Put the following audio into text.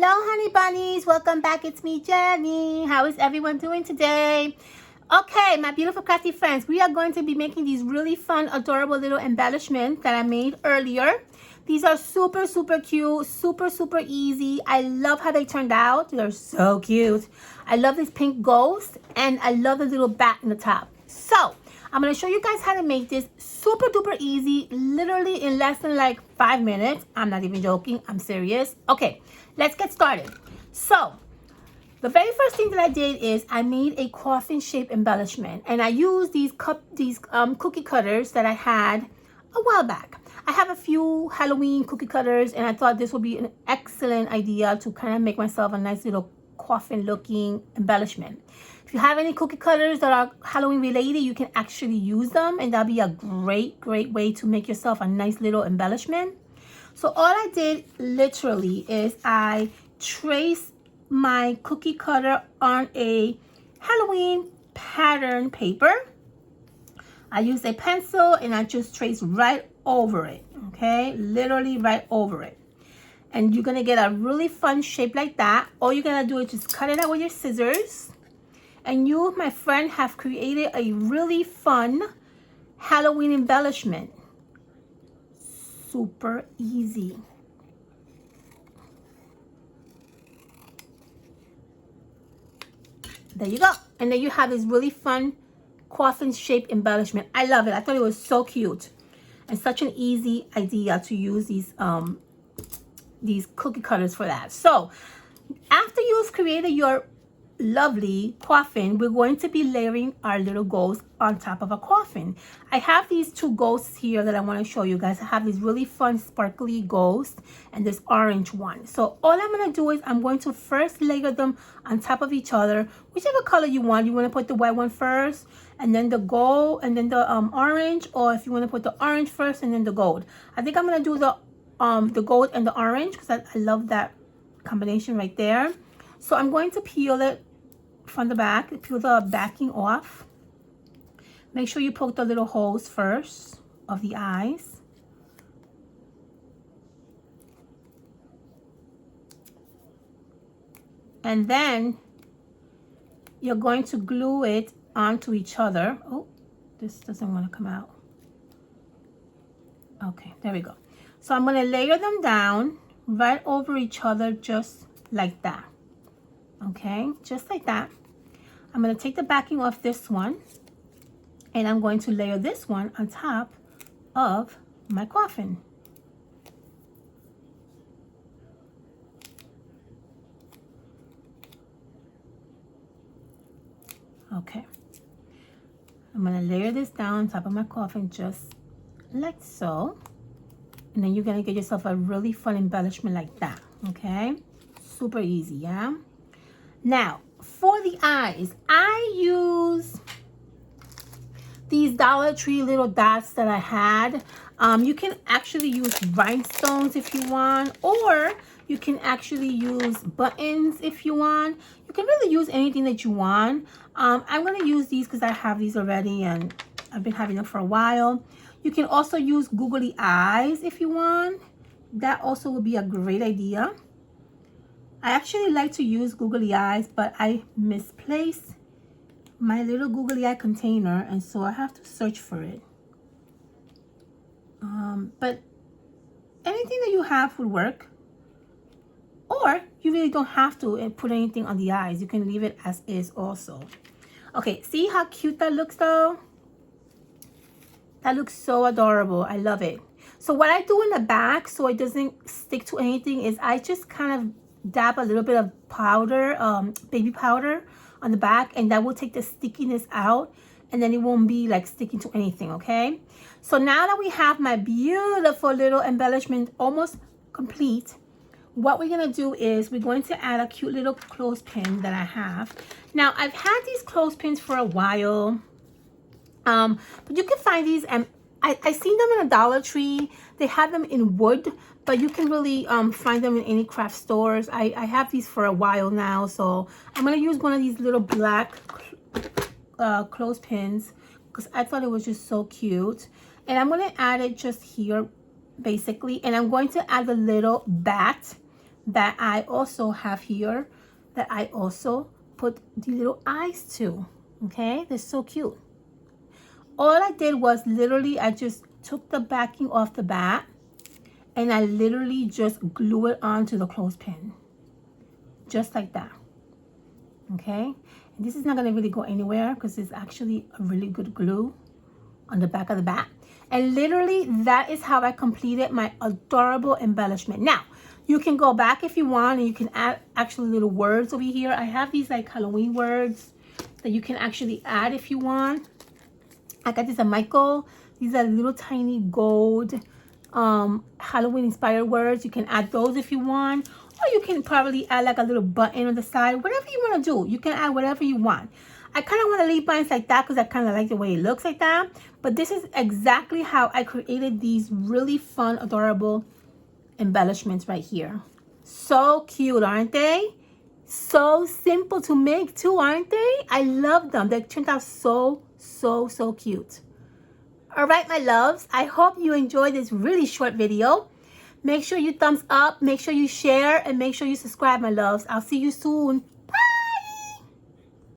Hello honey bunnies, welcome back. It's me, Jenny. How is everyone doing today? Okay, my beautiful crafty friends, we are going to be making these really fun, adorable little embellishments that I made earlier. These are super cute, super easy. I love how they turned out. They're so cute. I love this pink ghost and I love the little bat in the top. So I'm going to show you guys how to make this super duper easy, literally in less than like 5 minutes. I'm not even joking, I'm serious. Okay, let's get started. So the very first thing that I did is I made a coffin shape embellishment, and I used these cookie cutters that I had a while back. I have a few Halloween cookie cutters, and I thought this would be an excellent idea to kind of make myself a nice little coffin looking embellishment. If you have any cookie cutters that are Halloween related, you can actually use them, and that'll be a great way to make yourself a nice little embellishment. So all I did literally is I traced my cookie cutter on a Halloween pattern paper. I used a pencil and I just traced right over it, okay? Literally right over it. And you're gonna get a really fun shape like that. All you're gonna do is just cut it out with your scissors. And you, my friend, have created a really fun Halloween embellishment. Super easy. There you go. And then you have this really fun coffin shape embellishment. I love it. I thought it was so cute and such an easy idea to use these cookie cutters for that. So after you've created your lovely coffin, we're going to be layering our little ghosts on top of a coffin. I have these two ghosts here that I want to show you guys. I have these really fun sparkly ghosts and this orange one. So all I'm going to do is I'm going to first layer them on top of each other, whichever color you want. You want to put the white one first and then the gold and then the orange, or if you want to put the orange first and then the gold. I think I'm going to do the gold and the orange because I love that combination right there. So I'm going to peel it from the back, peel the backing off. Make sure you poke the little holes first of the eyes. And then you're going to glue it onto each other. Oh, this doesn't want to come out. Okay, there we go. So I'm going to layer them down right over each other just like that. Okay, just like that. I'm going to take the backing off this one and I'm going to layer this one on top of my coffin. Okay, I'm going to layer this down on top of my coffin just like so, and then you're going to get yourself a really fun embellishment like that. Okay, super easy. Yeah. Now for the eyes, I use these Dollar Tree little dots that I had. You can actually use rhinestones if you want, or you can actually use buttons if you want. You can really use anything that you want. I'm going to use these because I have these already and I've been having them for a while. You can also use googly eyes if you want. That also would be a great idea. I actually like to use googly eyes, but I misplaced my little googly eye container, and so I have to search for it. But anything that you have would work. Or you really don't have to put anything on the eyes. You can leave it as is also. Okay, see how cute that looks though? That looks so adorable. I love it. So what I do in the back so it doesn't stick to anything is I just kind of dab a little bit of powder, baby powder on the back, and that will take the stickiness out, and then it won't be like sticking to anything. Okay, so now that we have my beautiful little embellishment almost complete, what we're gonna do is we're going to add a cute little clothespin that I have. Now I've had these clothespins for a while, but you can find these, and I seen them in a Dollar Tree. They have them in wood, but you can really find them in any craft stores. I have these for a while now, so I'm going to use one of these little black clothespins because I thought it was just so cute. And I'm going to add it just here, basically. And I'm going to add a little bat that I also have here that I also put the little eyes to. Okay, they're so cute. All I did was literally I just took the backing off the bat and I literally just glue it onto the clothespin. Just like that. Okay, and this is not going to really go anywhere because it's actually a really good glue on the back of the bat. And literally that is how I completed my adorable embellishment. Now you can go back if you want and you can add actually little words over here. I have these like Halloween words that you can actually add if you want. I got this at Michael. These are little tiny gold Halloween inspired words. You can add those if you want, or you can probably add like a little button on the side. Whatever you want to do, you can add whatever you want. I kind of want to leave mine like that because I kind of like the way it looks like that. But this is exactly how I created these really fun, adorable embellishments right here. So cute, aren't they? So simple to make too, aren't they? I love them. They turned out so cute. All right, my loves, I hope you enjoyed this really short video. Make sure you thumbs up, make sure you share, and make sure you subscribe, my loves. I'll see you soon.